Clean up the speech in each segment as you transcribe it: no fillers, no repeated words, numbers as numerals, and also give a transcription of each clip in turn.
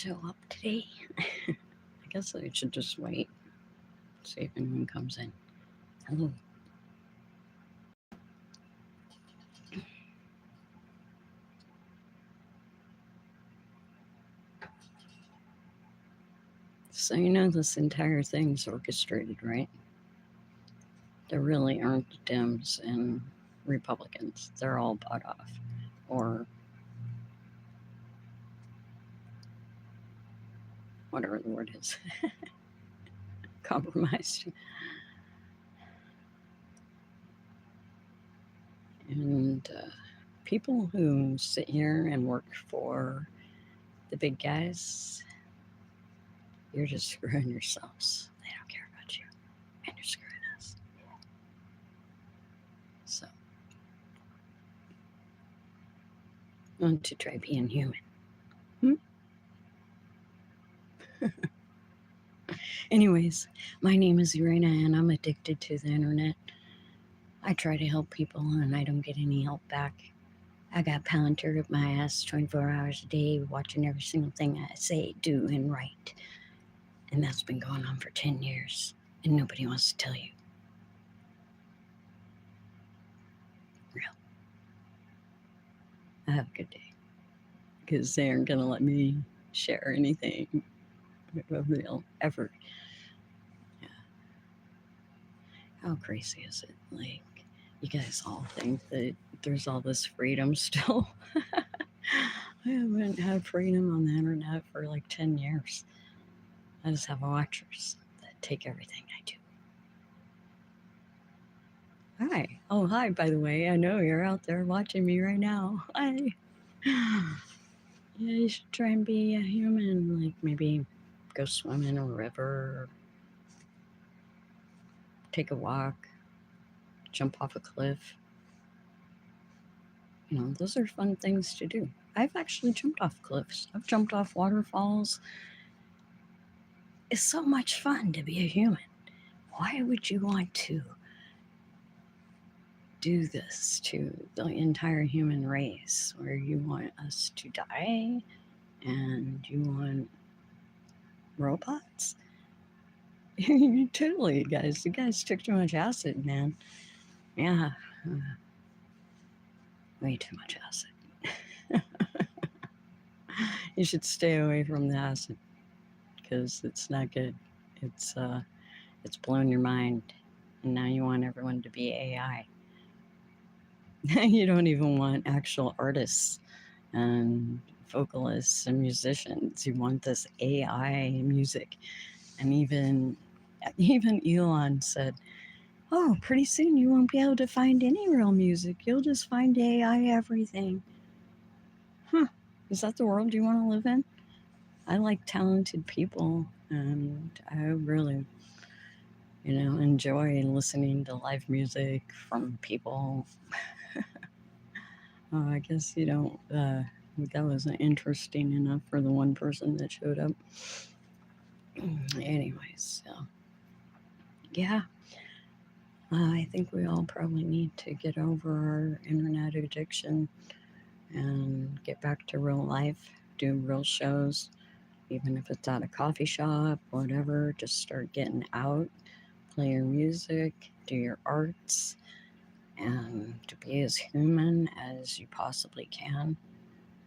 show up today. I guess I should just wait, see if anyone comes in. Hello. So, you know, this entire thing's orchestrated, right? There really aren't Dems and Republicans. They're all bought off or whatever the word is, compromised. And people who sit here and work for the big guys, you're just screwing yourselves. They don't care about you, and you're screwing us. So, want to try being human. Anyways, my name is Ereana, and I'm addicted to the internet. I try to help people, and I don't get any help back. I got Palantir up my ass 24 hours a day, watching every single thing I say, do, and write. And that's been going on for 10 years, and nobody wants to tell you. Real. Have a good day. Because they aren't going to let me share anything real ever. Yeah. How crazy is it? Like, you guys all think that there's all this freedom still. I haven't had freedom on the internet for like 10 years. I just have watchers that take everything I do. Hi. Oh, hi, by the way. I know you're out there watching me right now. Hi. Yeah, you should try and be a human. Like maybe go swim in a river, take a walk, jump off a cliff. You know, those are fun things to do. I've actually jumped off cliffs. I've jumped off waterfalls. It's so much fun to be a human. Why would you want to do this to the entire human race where you want us to die and you want robots? Totally, guys. You guys took too much acid, man. Yeah. Way too much acid. You should stay away from the acid because it's not good. It's blown your mind, and now you want everyone to be AI. You don't even want actual artists and vocalists and musicians. You want this AI music. And even Elon said, oh, pretty soon you won't be able to find any real music. You'll just find AI everything. Huh. Is that the world you want to live in? I like talented people, and I really, enjoy listening to live music from people. I guess you don't. That wasn't interesting enough for the one person that showed up. Anyways, so yeah, I think we all probably need to get over our internet addiction and get back to real life, do real shows, even if it's at a coffee shop, whatever. Just start getting out, play your music, do your arts, and to be as human as you possibly can,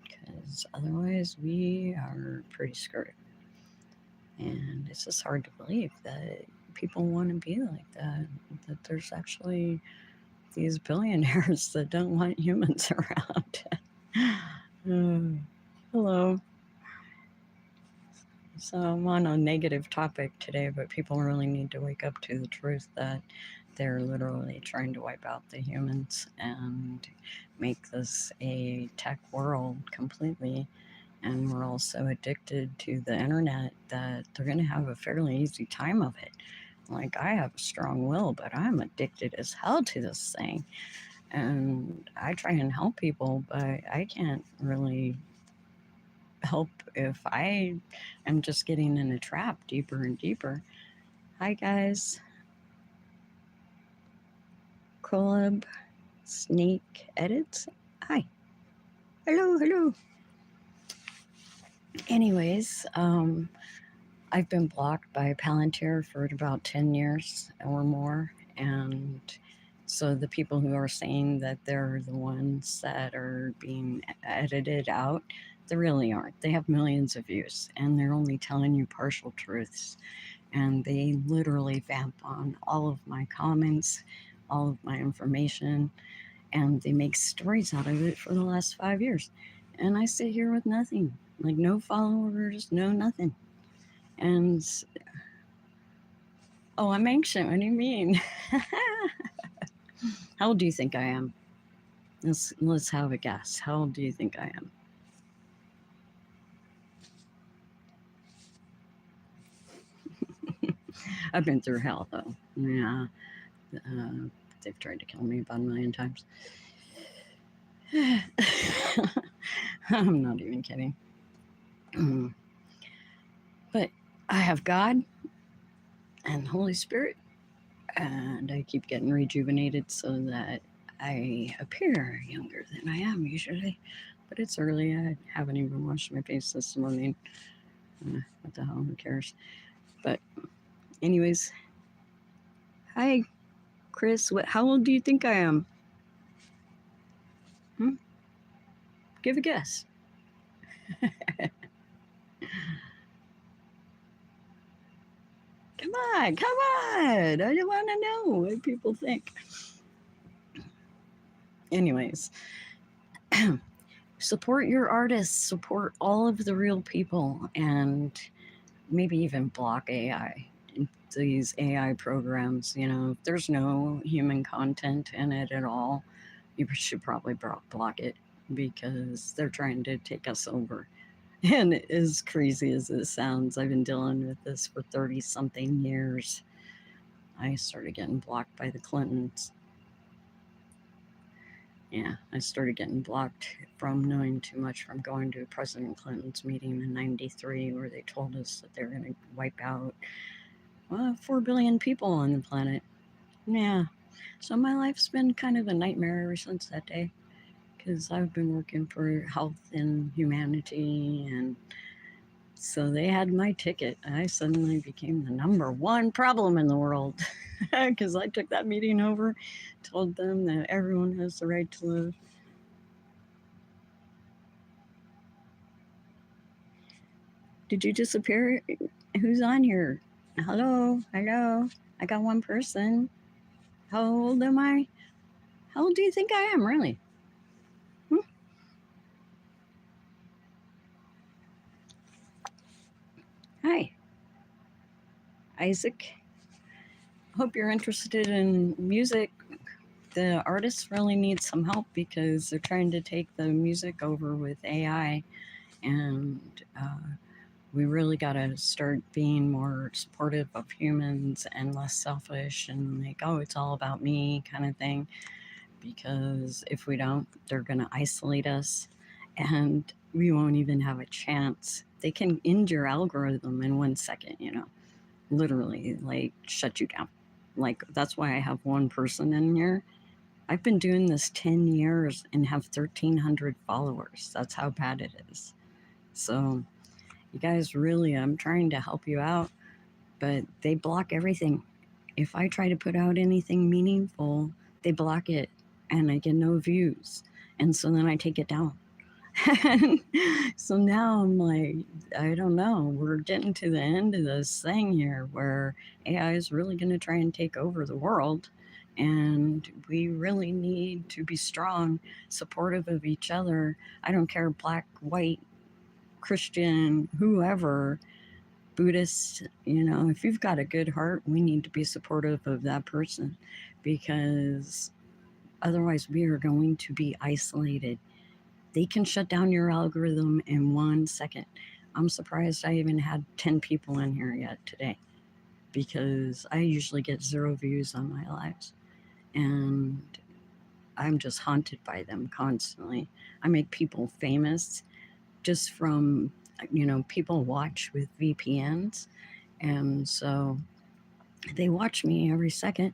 because otherwise we are pretty screwed. And it's just hard to believe that people want to be like that there's actually these billionaires that don't want humans around. Hello. So I'm on a negative topic today, but people really need to wake up to the truth that they're literally trying to wipe out the humans and make this a tech world completely. And we're all so addicted to the internet that they're going to have a fairly easy time of it. Like, I have a strong will, but I'm addicted as hell to this thing. And I try and help people, but I can't really help if I am just getting in a trap deeper and deeper. Hi, guys. Collab Snake Edits. Hi. Hello, hello. Anyways, I've been blocked by Palantir for about 10 years or more. And so the people who are saying that they're the ones that are being edited out, they really aren't. They have millions of views and they're only telling you partial truths. And they literally vamp on all of my comments, all of my information, and they make stories out of it for the last 5 years. And I sit here with nothing, like no followers, no nothing. And oh, I'm ancient. What do you mean? How old do you think I am? Let's have a guess. How old do you think I am? I've been through hell though. Yeah, they've tried to kill me about 1,000,000 times. I'm not even kidding. But I have God and Holy Spirit, and I keep getting rejuvenated so that I appear younger than I am usually. But it's early. I haven't even washed my face this morning. What the hell? Who cares? But, anyways, hi, Chris. How old do you think I am? Give a guess. Come on, come on. I want to know what people think. Anyways, support your artists, support all of the real people, and maybe even block AI. These AI programs, if there's no human content in it at all, you should probably block it because they're trying to take us over. And as crazy as it sounds, I've been dealing with this for 30 something years. I started getting blocked by the Clintons. Yeah, I started getting blocked from knowing too much from going to President Clinton's meeting in '93 where they told us that they're going to wipe out 4 billion people on the planet. Yeah, so my life's been kind of a nightmare ever since that day because I've been working for health and humanity, and so they had my ticket. I suddenly became the number one problem in the world because I took that meeting over, told them that everyone has the right to live. Did you disappear? Who's on here? Hello, hello. I got one person. How old am I? How old do you think I am, really? Hi, Isaac. Hope you're interested in music. The artists really need some help because they're trying to take the music over with AI, and we really got to start being more supportive of humans and less selfish and like, oh, it's all about me kind of thing. Because if we don't, they're going to isolate us and we won't even have a chance. They can end your algorithm in 1 second, literally, like shut you down. Like, that's why I have one person in here. I've been doing this 10 years and have 1,300 followers. That's how bad it is. So, you guys, really, I'm trying to help you out, but they block everything. If I try to put out anything meaningful, they block it and I get no views. And so then I take it down. So now I'm like, I don't know. We're getting to the end of this thing here where AI is really going to try and take over the world. And we really need to be strong, supportive of each other. I don't care, black, white, Christian, whoever, Buddhist, if you've got a good heart, we need to be supportive of that person because otherwise we are going to be isolated. They can shut down your algorithm in 1 second. I'm surprised I even had 10 people in here yet today because I usually get 0 views on my lives. And I'm just haunted by them constantly. I make people famous just from, people watch with VPNs. And so they watch me every second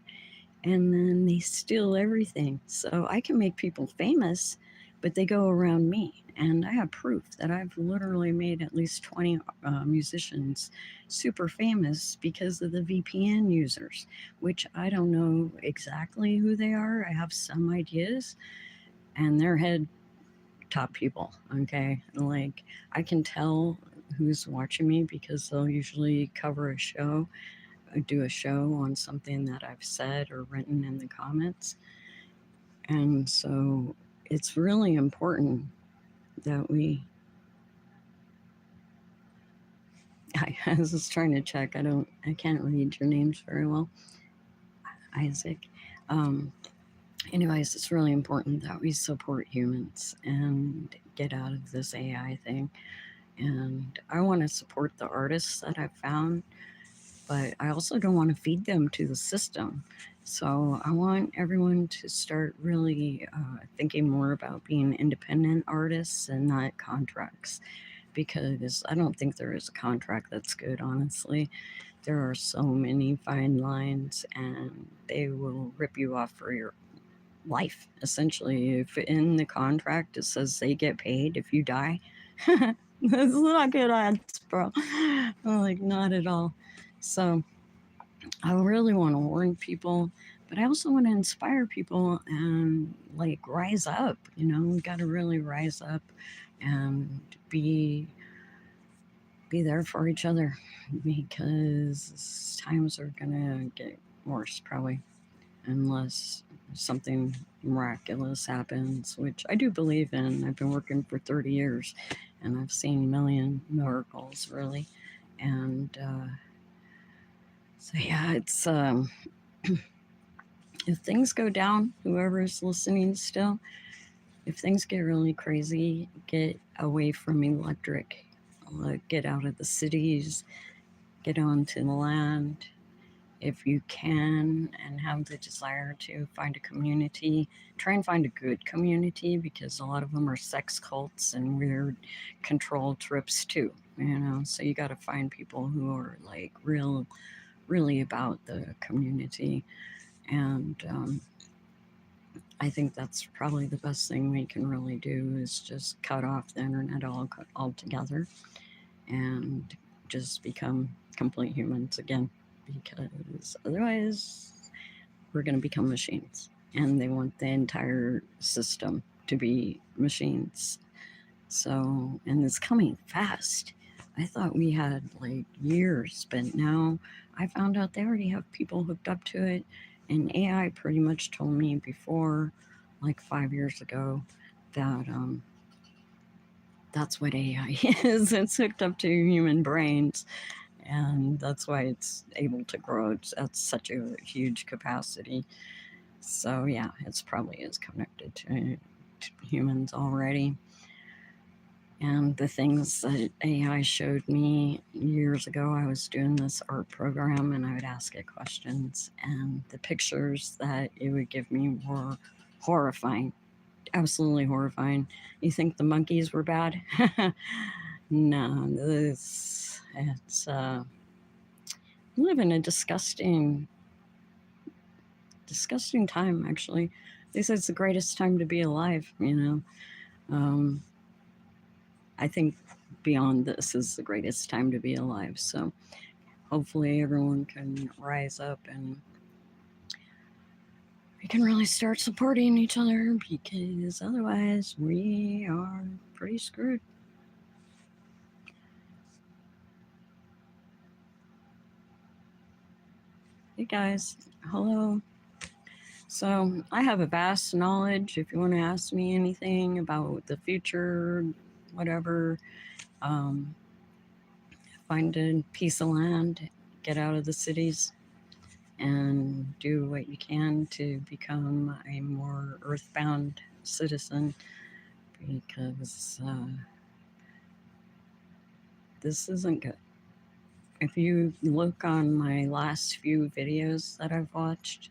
and then they steal everything. So I can make people famous, but they go around me. And I have proof that I've literally made at least 20 musicians super famous because of the VPN users, which I don't know exactly who they are. I have some ideas, and they're head top people. Okay. Like, I can tell who's watching me because they'll usually cover a show, do a show on something that I've said or written in the comments. And so it's really important that I was just trying to check. I can't read your names very well, Isaac. Um, Anyways, it's really important that we support humans and get out of this AI thing. And I want to support the artists that I've found, but I also don't want to feed them to the system. So I want everyone to start really thinking more about being independent artists and not contracts, because I don't think there is a contract that's good, honestly. There are so many fine lines, and they will rip you off for your life, essentially. If in the contract it says they get paid if you die, that's not good odds, bro. Like, not at all. So I really want to warn people, but I also want to inspire people and like rise up. We got to really rise up and be there for each other, because times are gonna get worse probably, unless something miraculous happens, which I do believe in. I've been working for 30 years and I've seen a million miracles, really. And so, yeah, it's if things go down, whoever's listening still, if things get really crazy, get away from electric, get out of the cities, get onto the land. If you can and have the desire to find a community, try and find a good community, because a lot of them are sex cults and weird control trips too. So you got to find people who are like really about the community. And I think that's probably the best thing we can really do, is just cut off the internet altogether and just become complete humans again, because otherwise we're going to become machines, and they want the entire system to be machines. So, and it's coming fast. I thought we had like years, but now I found out they already have people hooked up to it. And AI pretty much told me before, like 5 years ago, that that's what AI is. It's hooked up to human brains, and that's why it's able to grow at such a huge capacity. So yeah, it's probably is connected to humans already. And the things that AI showed me years ago, I was doing this art program and I would ask it questions, and the pictures that it would give me were horrifying, absolutely horrifying. You think the monkeys were bad? No, it's we live in a disgusting time, actually. They say it's the greatest time to be alive. I think beyond this is the greatest time to be alive. So hopefully everyone can rise up and we can really start supporting each other, because otherwise we are pretty screwed. Hey guys, hello. So I have a vast knowledge. If you want to ask me anything about the future, whatever, um, find a piece of land, get out of the cities, and do what you can to become a more earthbound citizen, because this isn't good. If you look on my last few videos that I've watched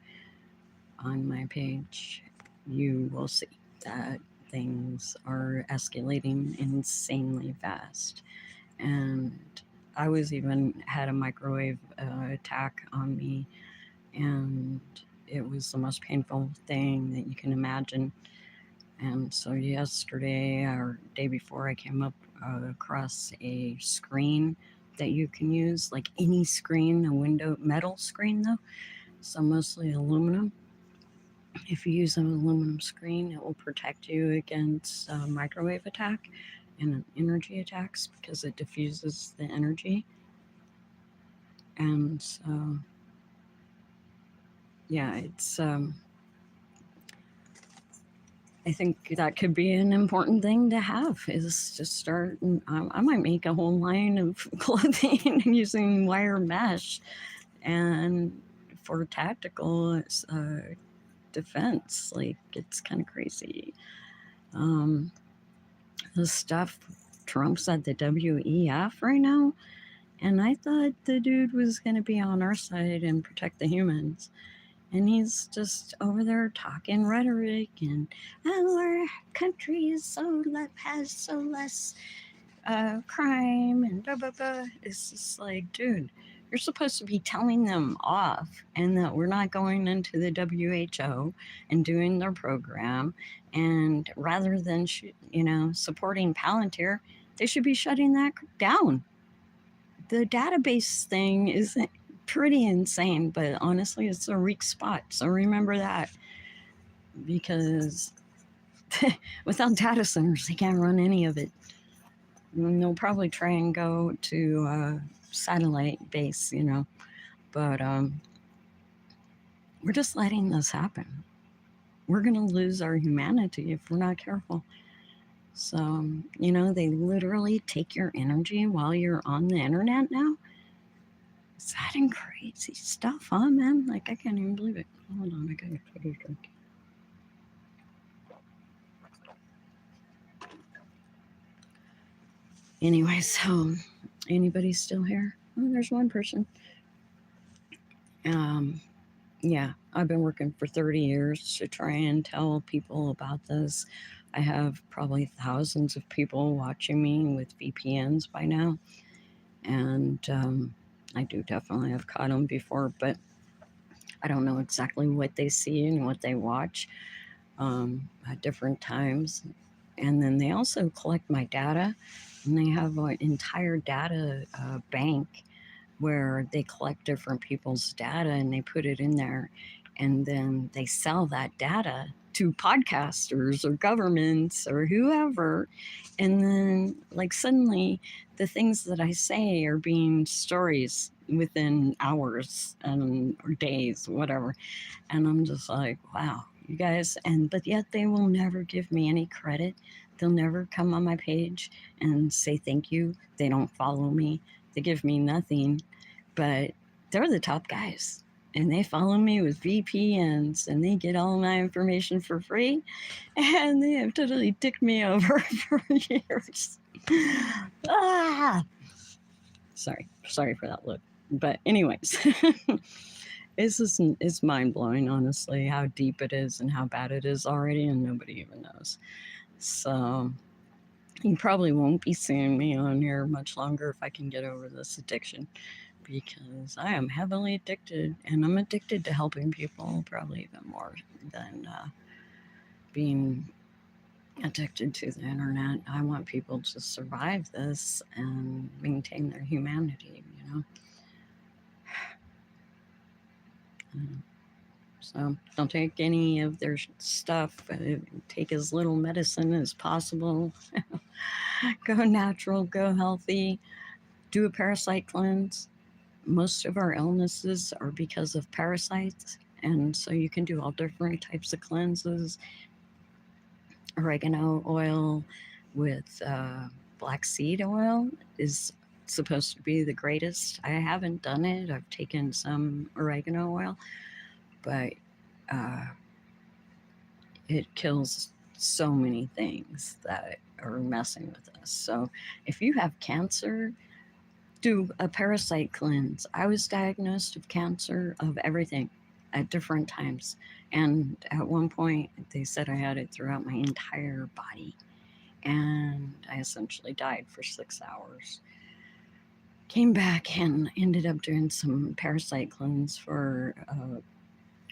on my page, you will see that things are escalating insanely fast. And I was even had a microwave attack on me, and it was the most painful thing that you can imagine. And so yesterday or day before, I came up across a screen that you can use, like any screen, a window metal screen though, so mostly aluminum. If you use an aluminum screen, it will protect you against microwave attack and energy attacks because it diffuses the energy. And so, yeah, it's I think that could be an important thing to have is to start. I might make a whole line of clothing using wire mesh and for tactical defense. Like it's kind of crazy. Um, the stuff Trump's at the WEF right now, and I thought the dude was going to be on our side and protect the humans. And he's just over there talking rhetoric and our country is has so less crime and blah blah blah. It's just like, dude, you're supposed to be telling them off and that we're not going into the WHO and doing their program. And rather than supporting Palantir, they should be shutting that down. The database thing is pretty insane, but honestly, it's a weak spot. So remember that because without data centers, they can't run any of it. And they'll probably try and go to satellite base, but we're just letting this happen. We're going to lose our humanity if we're not careful. So, they literally take your energy while you're on the internet now. It's adding crazy stuff, huh, man? Like, I can't even believe it. Hold on, I gotta put a drink. Anyway, so anybody still here? Oh, there's one person. Yeah, I've been working for 30 years to try and tell people about this. I have probably thousands of people watching me with VPNs by now. And I do definitely have caught them before, but I don't know exactly what they see and what they watch at different times. And then they also collect my data, and they have an entire data bank where they collect different people's data and they put it in there, and then they sell that data to podcasters or governments or whoever. And then, like, suddenly the things that I say are being stories within hours or days, whatever. And I'm just like, wow, you guys. But yet they will never give me any credit. They'll never come on my page and say thank you. They don't follow me. They give me nothing. But they're the top guys. And they follow me with VPNs and they get all my information for free. And they have totally dicked me over for years. Sorry for that look. But anyways, it's mind blowing, honestly, how deep it is and how bad it is already, and nobody even knows. So you probably won't be seeing me on here much longer if I can get over this addiction, because I am heavily addicted, and I'm addicted to helping people probably even more than being addicted to the internet. I want people to survive this and maintain their humanity, So don't take any of their stuff. Take as little medicine as possible. Go natural, go healthy, do a parasite cleanse. Most of our illnesses are because of parasites. And so you can do all different types of cleanses. Oregano oil with black seed oil is supposed to be the greatest. I haven't done it. I've taken some oregano oil, but it kills so many things that are messing with us. So if you have cancer, do a parasite cleanse. I was diagnosed with cancer of everything at different times. And at one point, they said I had it throughout my entire body. And I essentially died for 6 hours. Came back and ended up doing some parasite cleanse for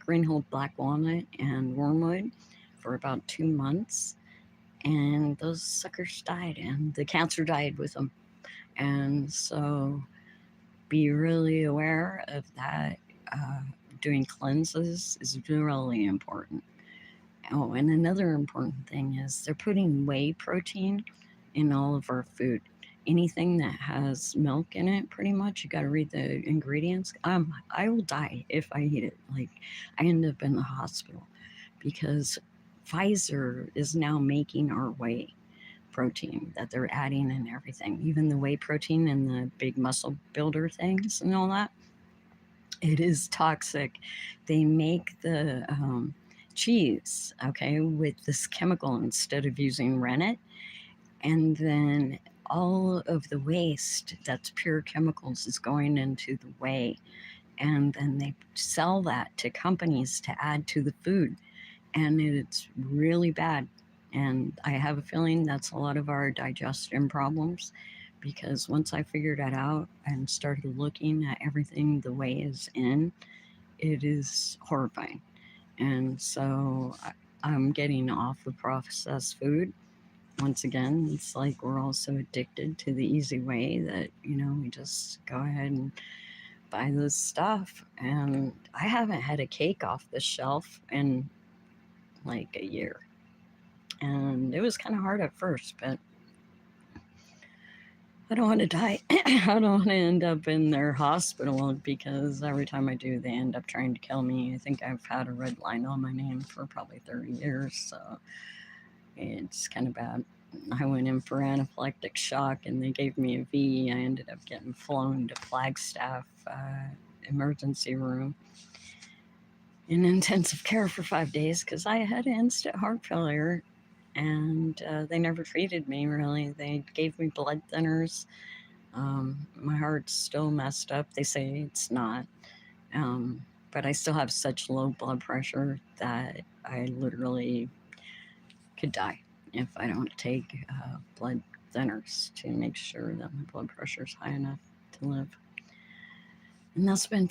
greenhold black walnut and wormwood for about 2 months. and those suckers died, and the cancer died with them. And so be really aware of that. Uh, Doing cleanses is really important. Oh, and another important thing is they're putting whey protein in all of our food. Anything that has milk in it, pretty much, you got to read the ingredients. I will die if I eat it. Like, I end up in the hospital because Pfizer is now making our whey protein that they're adding and everything, even the whey protein and the big muscle builder things and all that. It is toxic. They make the cheese, okay, with this chemical instead of using rennet. And then all of the waste that's pure chemicals is going into the whey. And then they sell that to companies to add to the food. And it's really bad. And I have a feeling that's a lot of our digestion problems because once I figured that out and started looking at everything the whey is in, it is horrifying. And so I'm getting off of processed food. Once again, it's like we're all so addicted to the easy way that, we just go ahead and buy this stuff. And I haven't had a cake off the shelf in like a year. And it was kind of hard at first, but I don't want to die. I don't want to end up in their hospital because every time I do, they end up trying to kill me. I think I've had a red line on my name for probably 30 years, so it's kind of bad. I went in for anaphylactic shock and they gave me a V. I ended up getting flown to Flagstaff emergency room in intensive care for 5 days because I had instant heart failure and they never treated me really. They gave me blood thinners. My heart's still messed up. They say it's not. But I still have such low blood pressure that I literally could die if I don't take blood thinners to make sure that my blood pressure is high enough to live. And that's been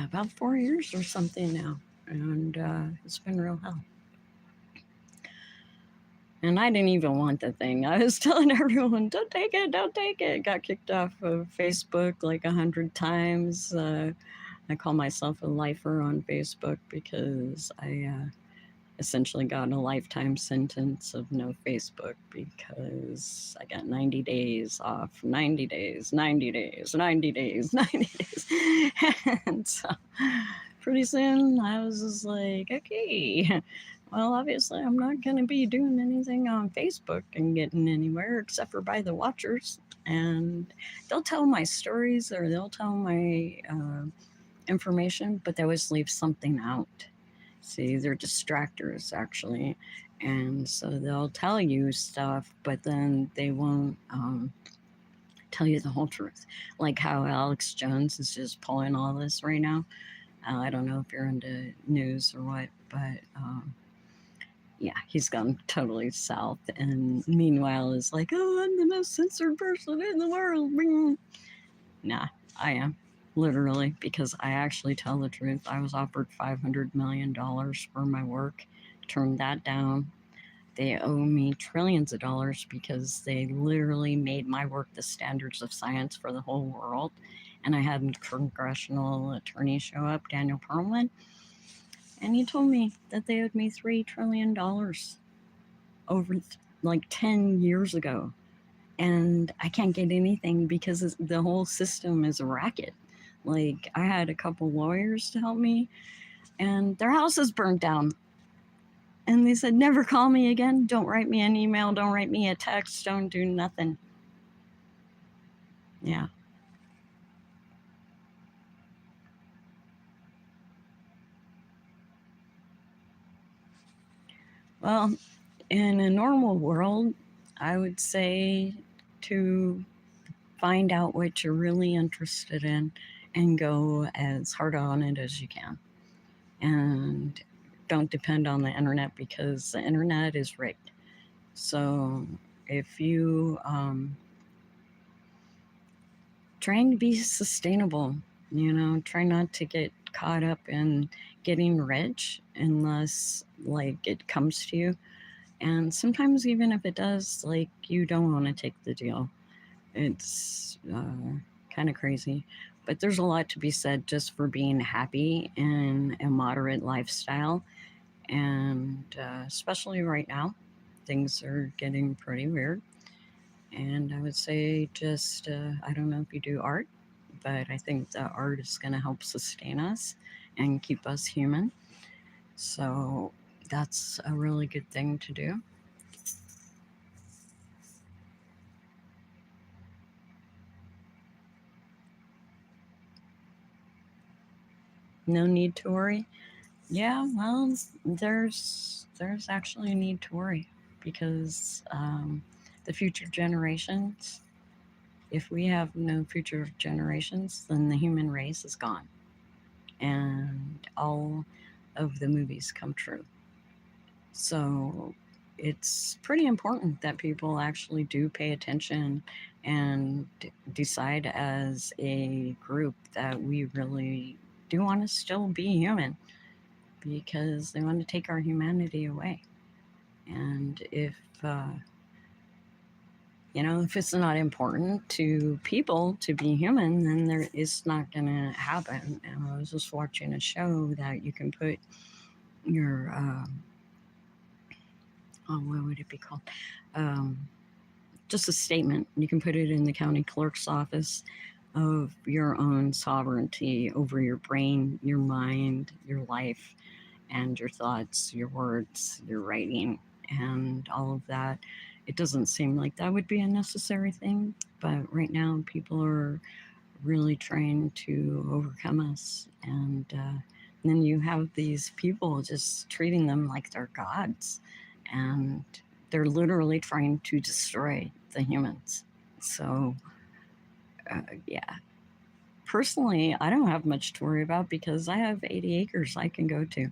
about 4 years or something now. And it's been real hell. And I didn't even want the thing. I was telling everyone, don't take it, don't take it. Got kicked off of Facebook like 100 times. I call myself a lifer on Facebook because I essentially got a lifetime sentence of no Facebook because I got 90 days off, 90 days, 90 days, 90 days, 90 days. And so pretty soon I was just like, okay, well, obviously I'm not going to be doing anything on Facebook and getting anywhere except for by the watchers. And they'll tell my stories or they'll tell my information, but they always leave something out. See, they're distractors actually. And so they'll tell you stuff, but then they won't tell you the whole truth. Like how Alex Jones is just pulling all this right now. I don't know if you're into news or what, but yeah, he's gone totally south. And meanwhile, is like, oh, I'm the most censored person in the world. Nah, I am. Literally, because I actually tell the truth. I was offered $500 million for my work, turned that down. They owe me trillions of dollars because they literally made my work the standards of science for the whole world. And I had a congressional attorney show up, Daniel Perlman, and he told me that they owed me $3 trillion over like 10 years ago. And I can't get anything because the whole system is a racket. Like, I had a couple lawyers to help me, and their house is burnt down. And they said, never call me again. Don't write me an email. Don't write me a text. Don't do nothing. Yeah. Well, in a normal world, I would say to find out what you're really interested in and go as hard on it as you can. And don't depend on the internet because the internet is rigged. So if you trying to be sustainable, try not to get caught up in getting rich unless like it comes to you. And sometimes, even if it does, like, you don't want to take the deal. It's kind of crazy. But there's a lot to be said just for being happy in a moderate lifestyle. And especially right now, things are getting pretty weird. And I would say just, I don't know if you do art, but I think that art is going to help sustain us and keep us human. So that's a really good thing to do. No need to worry. Yeah, well, there's actually a need to worry because the future generations. If we have no future generations, then the human race is gone, and all of the movies come true. So it's pretty important that people actually do pay attention and decide as a group that we really do want to still be human because they want to take our humanity away. And if it's not important to people to be human, then it's not going to happen. And I was just watching a show that you can put your, what would it be called? Um, just a statement. You can put it in the county clerk's office of your own sovereignty over your brain, your mind, your life, and your thoughts, your words, your writing, and all of that. It doesn't seem like that would be a necessary thing, but right now people are really trying to overcome us. And then you have these people just treating them like they're gods, and they're literally trying to destroy the humans. So, yeah. Personally, I don't have much to worry about because I have 80 acres I can go to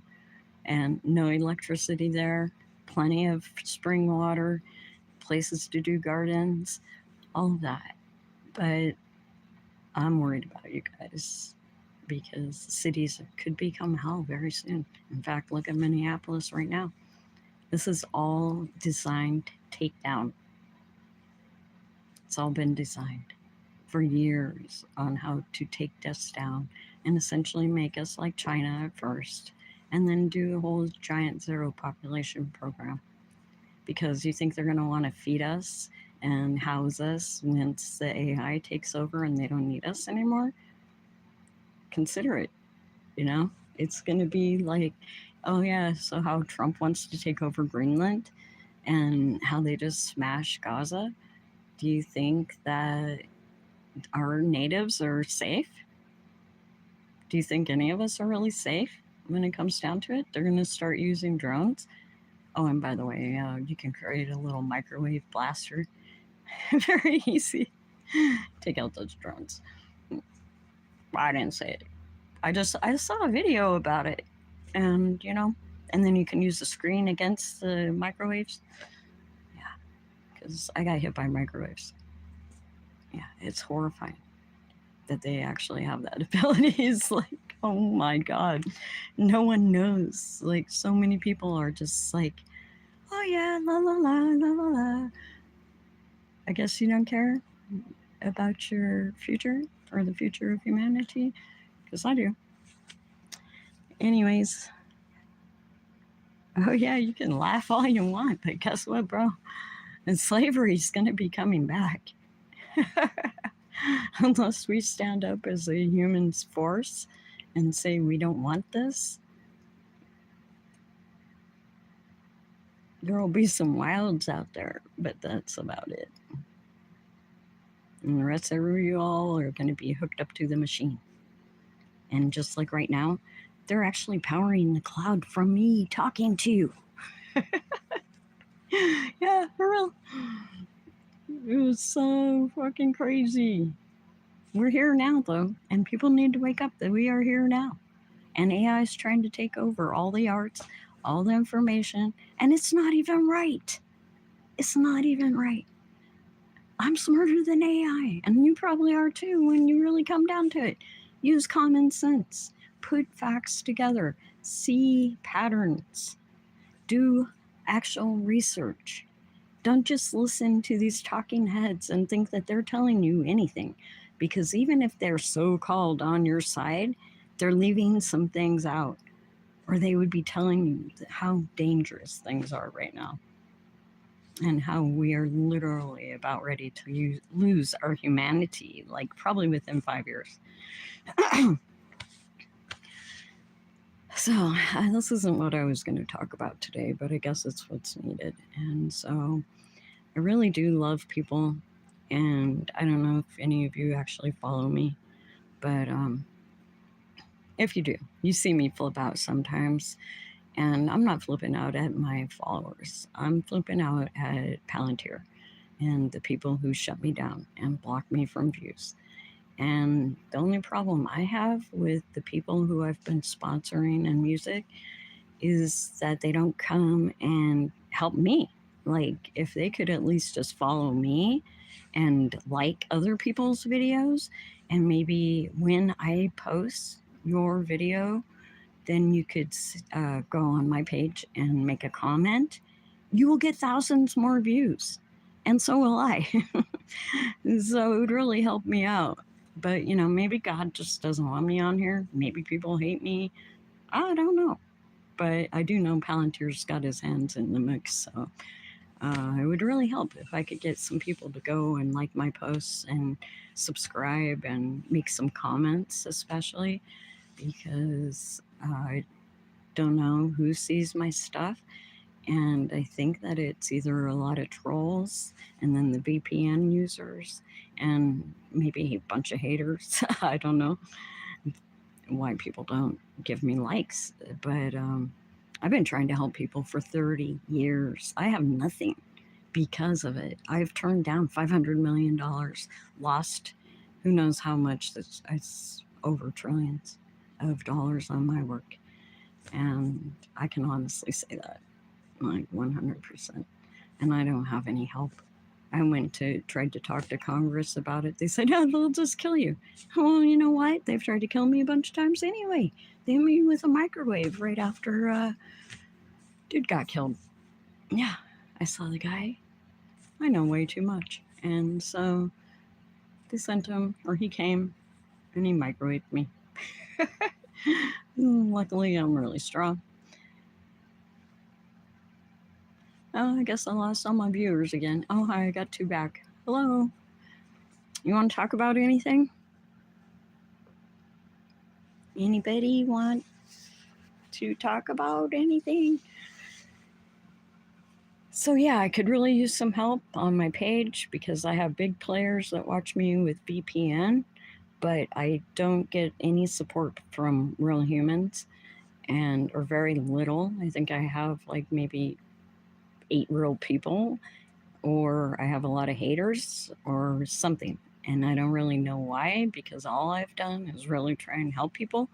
and no electricity there, plenty of spring water, places to do gardens, all of that. But I'm worried about you guys because cities could become hell very soon. In fact, look at Minneapolis right now. This is all designed takedown. It's all been designed for years on how to take us down and essentially make us like China at first, and then do a whole giant zero population program. Because you think they're going to want to feed us and house us once the AI takes over and they don't need us anymore. Consider it, you know? It's going to be like, oh, yeah, so how Trump wants to take over Greenland and how they just smash Gaza. Do you think that our natives are safe? Do you think any of us are really safe when it comes down to it? They're going to start using drones. Oh, and by the way, you can create a little microwave blaster. Very easy. Take out those drones. I didn't say it. I saw a video about it, and and then you can use the screen against the microwaves. Yeah, because I got hit by microwaves. Yeah, it's horrifying that they actually have that ability. It's like, oh my god, no one knows. Like, so many people are just like, oh yeah, la la la la la la. I guess you don't care about your future or the future of humanity, because I do. Anyways, oh yeah, you can laugh all you want, but guess what, bro? And slavery's going to be coming back. Unless we stand up as a human force and say we don't want this, there will be some wilds out there, but that's about it. And the rest of you all are going to be hooked up to the machine. And just like right now, they're actually powering the cloud from me talking to you. Yeah, for real. It was so fucking crazy. We're here now, though, and people need to wake up that we are here now. And AI is trying to take over all the arts, all the information, and it's not even right. It's not even right. I'm smarter than AI, and you probably are too when you really come down to it. Use common sense, put facts together, see patterns, do actual research. Don't just listen to these talking heads and think that they're telling you anything, because even if they're so called on your side, they're leaving some things out, or they would be telling you how dangerous things are right now and how we are literally about ready to lose our humanity, like probably within 5 years. So, this isn't what I was going to talk about today, but I guess it's what's needed. And so, I really do love people. And I don't know if any of you actually follow me, but if you do, you see me flip out sometimes. And I'm not flipping out at my followers, I'm flipping out at Palantir and the people who shut me down and block me from views. And the only problem I have with the people who I've been sponsoring in music is that they don't come and help me. Like, if they could at least just follow me and like other people's videos, and maybe when I post your video, then you could go on my page and make a comment, you will get thousands more views. And so will I. So it would really help me out. But, maybe God just doesn't want me on here. Maybe people hate me. I don't know. But I do know Palantir's got his hands in the mix. So it would really help if I could get some people to go and like my posts and subscribe and make some comments, especially because I don't know who sees my stuff. And I think that it's either a lot of trolls and then the VPN users and maybe a bunch of haters. I don't know why people don't give me likes, but I've been trying to help people for 30 years. I have nothing because of it. I've turned down $500 million, lost who knows how much. It's over trillions of dollars on my work. And I can honestly say that, like 100%. And I don't have any help. I tried to talk to Congress about it. They said, "Oh, they'll just kill you." Well, you know what? They've tried to kill me a bunch of times anyway. They hit me with a microwave right after dude got killed. Yeah, I saw the guy. I know way too much. And so they sent him, or he came, and he microwaved me. Luckily, I'm really strong. Oh, I guess I lost all my viewers again. Oh, hi, I got two back. Hello. You want to talk about anything? Anybody want to talk about anything? So, yeah, I could really use some help on my page because I have big players that watch me with VPN, but I don't get any support from real humans or very little. I think I have like maybe 8 real people, or I have a lot of haters or something. And I don't really know why, because all I've done is really try and help people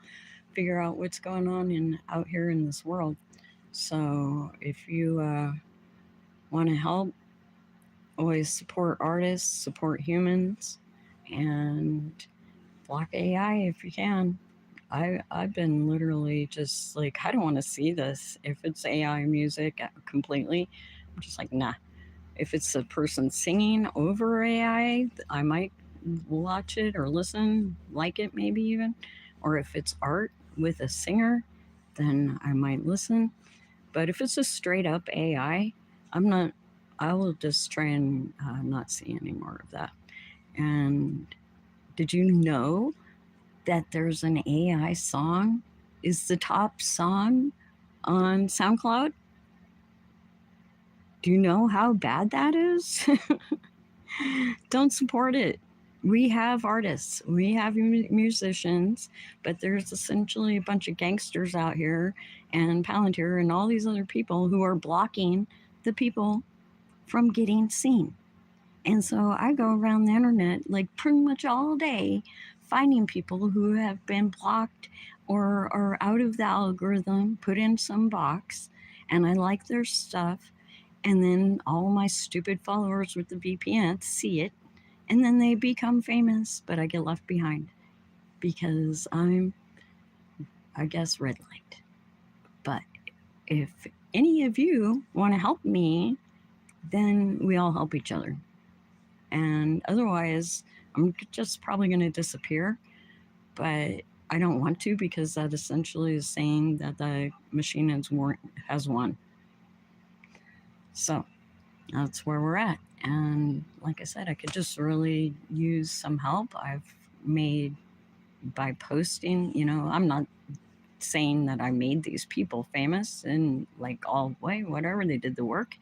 figure out what's going on out here in this world. So if you want to help, always support artists, support humans, and block AI if you can. I've been literally just like, I don't want to see this. If it's AI music completely, I'm just like, nah. If it's a person singing over AI, I might watch it or listen, like it maybe even. Or if it's art with a singer, then I might listen. But if it's just straight up AI, I'm not, I will just try and not see any more of that. And did you know that there's an AI song is the top song on SoundCloud? Do you know how bad that is? Don't support it. We have artists, we have musicians, but there's essentially a bunch of gangsters out here and Palantir and all these other people who are blocking the people from getting seen. And so I go around the internet like pretty much all day finding people who have been blocked or are out of the algorithm, put in some box, and I like their stuff. And then all my stupid followers with the VPN see it, and then they become famous, but I get left behind because I'm, I guess, red light. But if any of you want to help me, then we all help each other. And otherwise, I'm just probably going to disappear. But I don't want to, because that essentially is saying that the machine has won. So that's where we're at. And like I said, I could just really use some help. I've made, by posting, I'm not saying that I made these people famous in like all way, whatever, they did the work.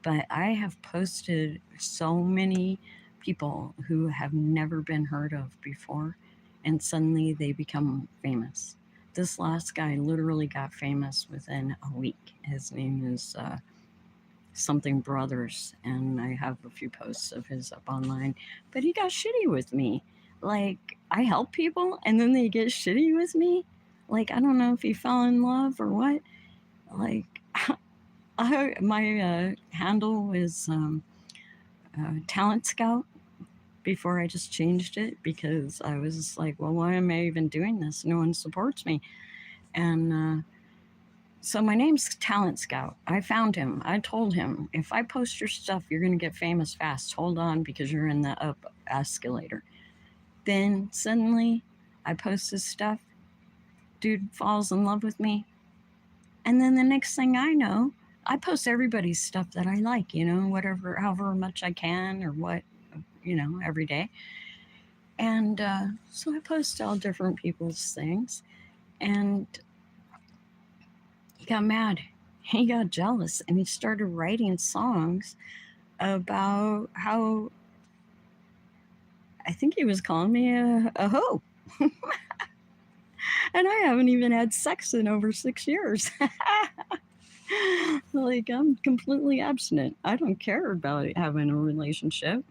But I have posted so many people who have never been heard of before, and suddenly they become famous. This last guy literally got famous within a week. His name is something Brothers, and I have a few posts of his up online. But he got shitty with me. Like, I help people and then they get shitty with me. Like, I don't know if he fell in love or what. Like, my handle is Talent Scout before I just changed it, because I was like, well, why am I even doing this? No one supports me. And so my name's Talent Scout. I found him. I told him, if I post your stuff, you're going to get famous fast. Hold on, because you're in the up escalator. Then suddenly I post his stuff. Dude falls in love with me. And then the next thing I know, I post everybody's stuff that I like, whatever, however much I can or what, every day. And so I post all different people's things. And he got mad. He got jealous, and he started writing songs about how, I think he was calling me a hoe. And I haven't even had sex in over 6 years. Like, I'm completely abstinent. I don't care about having a relationship.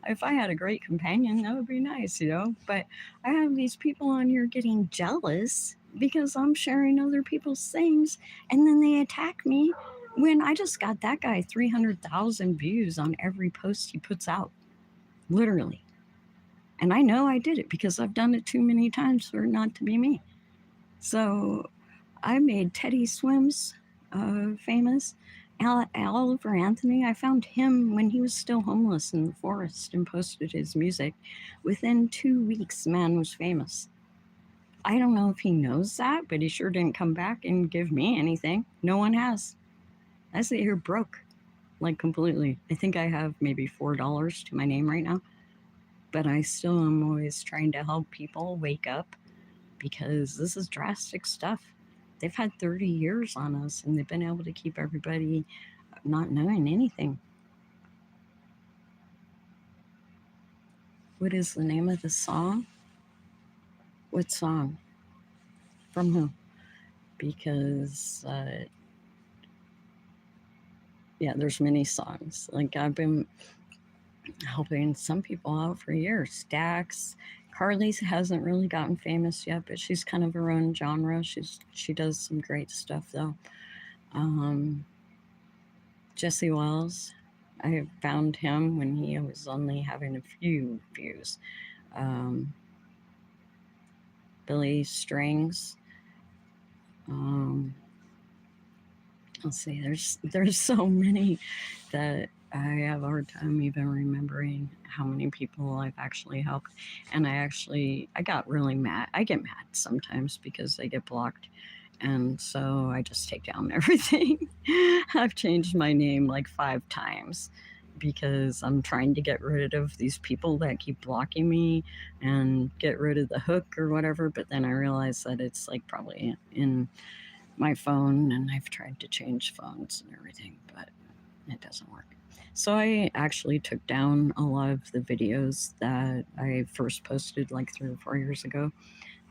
If I had a great companion, that would be nice, But I have these people on here getting jealous because I'm sharing other people's things, and then they attack me when I just got that guy 300,000 views on every post he puts out. Literally. And I know I did it because I've done it too many times for it not to be me. So I made Teddy Swims famous. Oliver Anthony, I found him when he was still homeless in the forest and posted his music. Within 2 weeks, the man was famous. I don't know if he knows that, but he sure didn't come back and give me anything. No one has. I sit here broke, like completely. I think I have maybe $4 to my name right now, but I still am always trying to help people wake up, because this is drastic stuff. They've had 30 years on us, and they've been able to keep everybody not knowing anything. What is the name of the song? What song? From who? Because, yeah, there's many songs. Like, I've been helping some people out for years. Dax, Carly hasn't really gotten famous yet, but she's kind of her own genre. She does some great stuff though. Jesse Wells, I found him when he was only having a few views. Billy Strings. Let's see. There's so many that I have a hard time even remembering how many people I've actually helped. And I got really mad. I get mad sometimes because they get blocked. And so I just take down everything. I've changed my name like 5 times because I'm trying to get rid of these people that keep blocking me and get rid of the hook or whatever. But then I realize that it's like probably in my phone, and I've tried to change phones and everything, but it doesn't work. So I actually took down a lot of the videos that I first posted like 3 or 4 years ago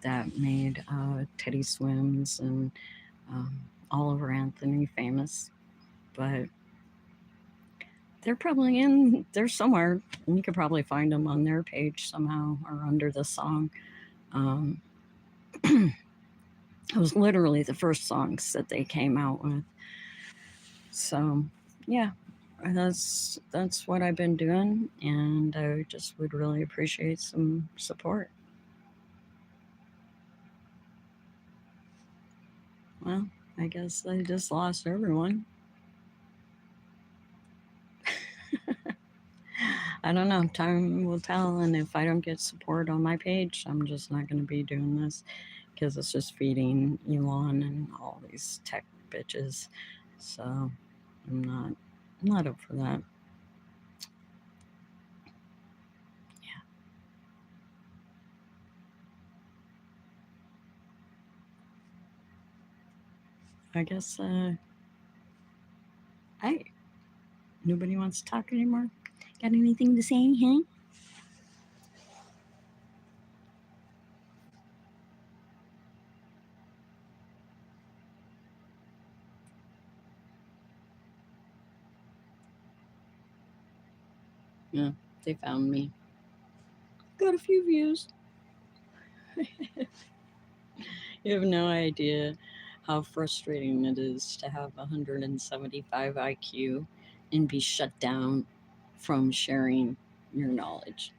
that made Teddy Swims and Oliver Anthony famous. But they're probably in there somewhere. You could probably find them on their page somehow or under the song. It was literally the first songs that they came out with. So, yeah, that's what I've been doing, and I just would really appreciate some support. Well, I guess I just lost everyone. I don't know. Time will tell. And if I don't get support on my page, I'm just not going to be doing this because it's just feeding Elon and all these tech bitches. So I'm not up for that. Yeah. I guess, I nobody wants to talk anymore. Got anything to say, huh? Yeah, they found me. Got a few views. You have no idea how frustrating it is to have 175 IQ and be shut down from sharing your knowledge.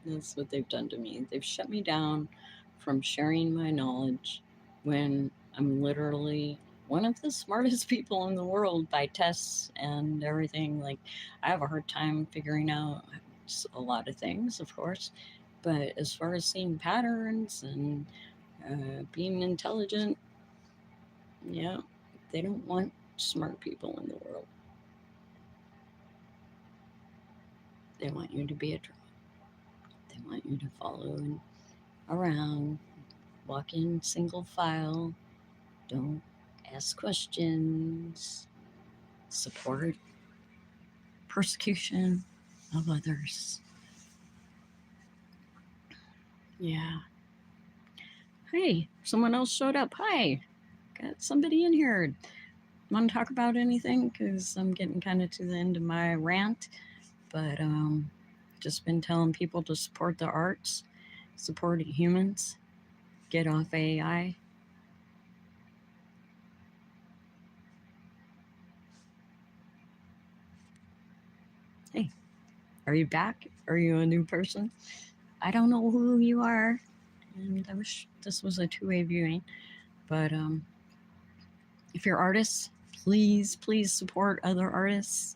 That's what they've done to me. They've shut me down from sharing my knowledge when I'm literally one of the smartest people in the world by tests and everything. Like, I have a hard time figuring out a lot of things, of course. But as far as seeing patterns and being intelligent, yeah, they don't want smart people in the world. They want you to be a drone. They want you to follow around, walk in single file, don't ask questions, support persecution of others. Yeah. Hey, someone else showed up. Hi, got somebody in here. Want to talk about anything? Because I'm getting kind of to the end of my rant, but just been telling people to support the arts, support humans, get off AI. Hey, are you back? Are you a new person? I don't know who you are. And I wish this was a two-way viewing, but if you're artists, please support other artists.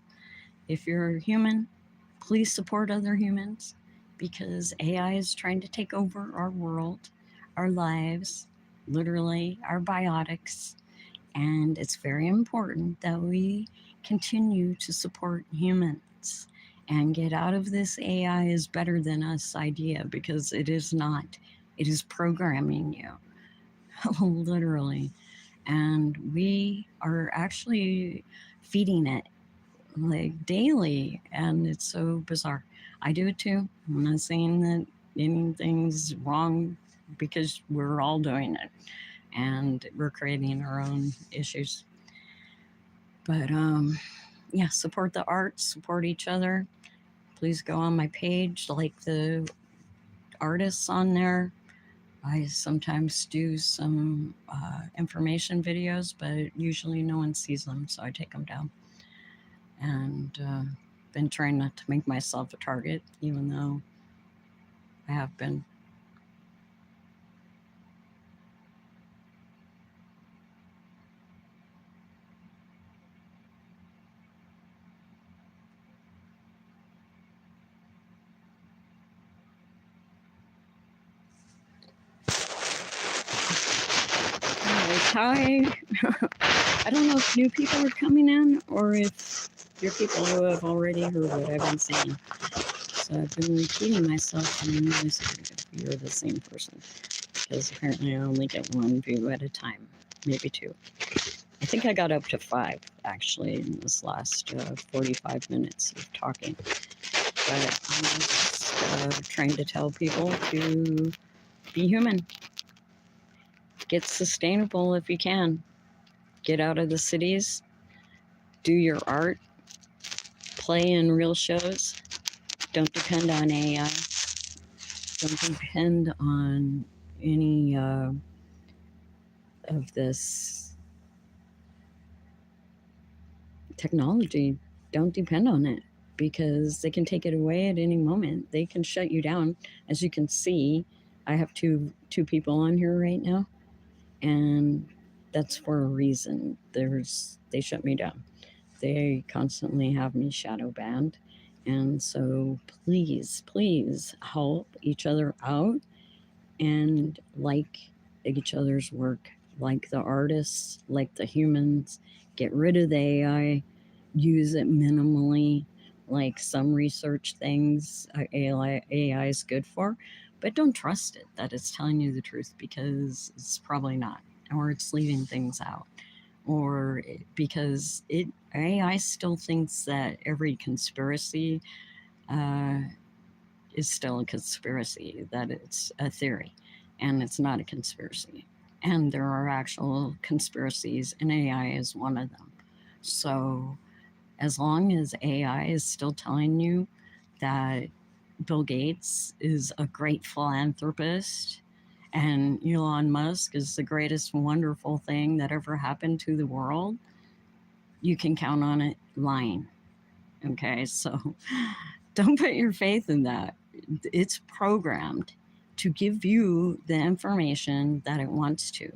If you're human, please support other humans because AI is trying to take over our world, our lives, literally our biotics. And it's very important that we continue to support humans and get out of this AI is better than us idea because it is not. It is programming you, literally. And we are actually feeding it like daily. And it's so bizarre. I do it too. I'm not saying that anything's wrong because we're all doing it and we're creating our own issues. But yeah, support the arts, support each other. Please go on my page, like the artists on there. I sometimes do some information videos, but usually no one sees them, so I take them down. And been trying not to make myself a target, even though I have been. Anyways, hi. I don't know if new people are coming in or if you're people who have already heard what I've been saying. So I've been repeating myself, and I'm really sorry if you're the same person because apparently I only get one view at a time, maybe two. I think I got up to five actually in this last 45 minutes of talking. But I'm just trying to tell people to be human, get sustainable if you can, get out of the cities, do your art, play in real shows, don't depend on AI, don't depend on any of this technology. Don't depend on it because they can take it away at any moment. They can shut you down, as you can see. I have two people on here right now, and that's for a reason. They shut me down. They constantly have me shadow banned. And so please help each other out and like each other's work, like the artists, like the humans. Get rid of the AI, use it minimally, like some research things AI is good for, but don't trust it that it's telling you the truth, because it's probably not, or it's leaving things out, or because AI still thinks that every conspiracy uh, is still a conspiracy, that it's a theory, and it's not a conspiracy. And there are actual conspiracies, and AI is one of them. So, as long as AI is still telling you that Bill Gates is a great philanthropist and Elon Musk is the greatest wonderful thing that ever happened to the world, you can count on it lying. Okay, so don't put your faith in that. It's programmed to give you the information that it wants to,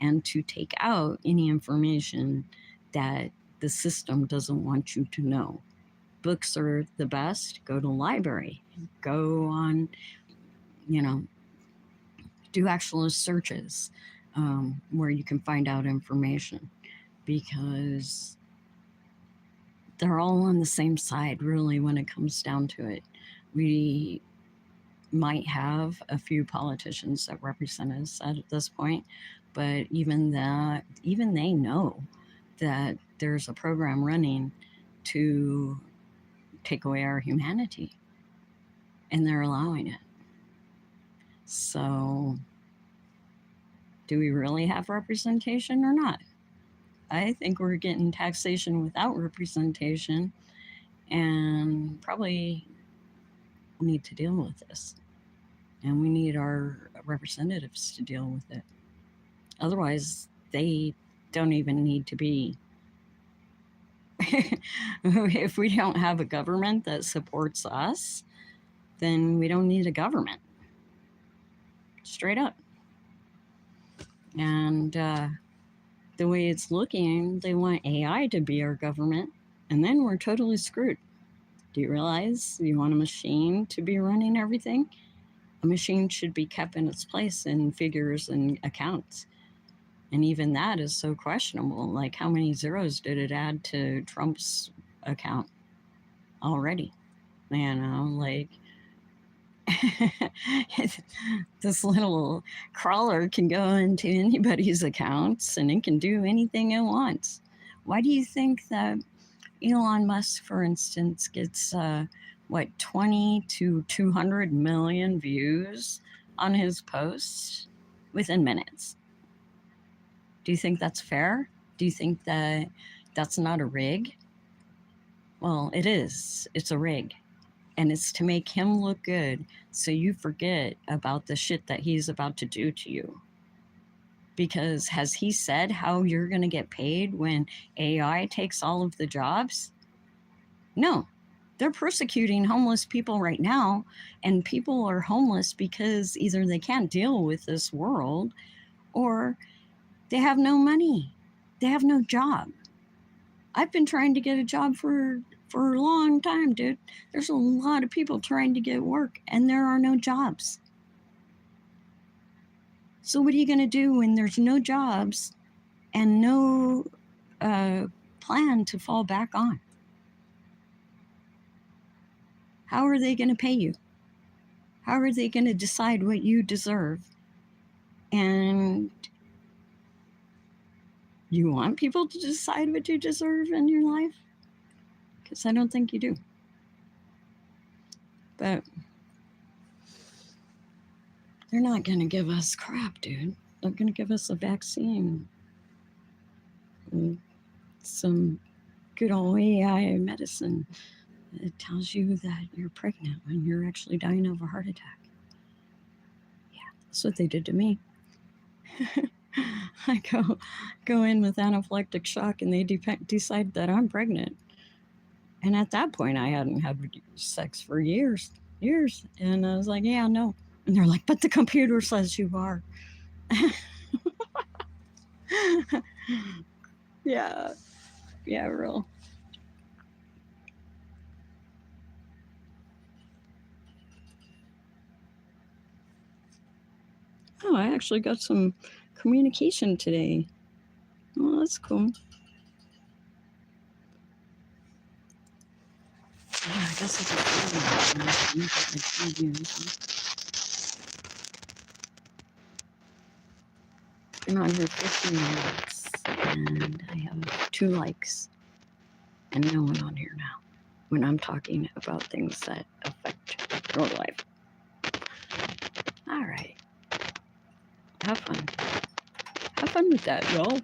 and to take out any information that the system doesn't want you to know. Books are the best. Go to the library. Go on, you know, do actual searches where you can find out information, because they're all on the same side, really, when it comes down to it. We might have a few politicians that represent us at this point, but even that, even they know that there's a program running to take away our humanity, and they're allowing it. So, do we really have representation or not? I think we're getting taxation without representation, and probably need to deal with this. And we need our representatives to deal with it. Otherwise, they don't even need to be. If we don't have a government that supports us, then we don't need a government. Straight up. And the way it's looking, they want AI to be our government, and then we're totally screwed. Do you realize you want a machine to be running everything? A machine should be kept in its place in figures and accounts. And even that is so questionable. Like, how many zeros did it add to Trump's account already? You know, like, this little crawler can go into anybody's accounts and it can do anything it wants. Why do you think that Elon Musk, for instance, gets 20 to 200 million views on his posts within minutes? Do you think that's fair? Do you think that that's not a rig? Well, it is. It's a rig. And it's to make him look good, so you forget about the shit that he's about to do to you. Because has he said how you're going to get paid when AI takes all of the jobs? No. They're persecuting homeless people right now, and people are homeless because either they can't deal with this world, or they have no money. They have no job. I've been trying to get a job for a long time, dude. There's a lot of people trying to get work, and there are no jobs. So what are you going to do when there's no jobs and no plan to fall back on? How are they going to pay you? How are they going to decide what you deserve? And you want people to decide what you deserve in your life? Because I don't think you do. But they're not going to give us crap, dude. They're going to give us a vaccine. And some good old AI medicine that tells you that you're pregnant when you're actually dying of a heart attack. Yeah, that's what they did to me. I go in with anaphylactic shock, and they decide that I'm pregnant. And at that point, I hadn't had sex for years. And I was like, yeah, no, And they're like, but the computer says you are. Yeah. Yeah, real. Oh, I actually got some communication today. Oh, that's cool. Yeah, I guess I been on here 15 minutes, and I have 2 likes, and no one on here now when I'm talking about things that affect your life. All right. Have fun. Have fun with that, y'all.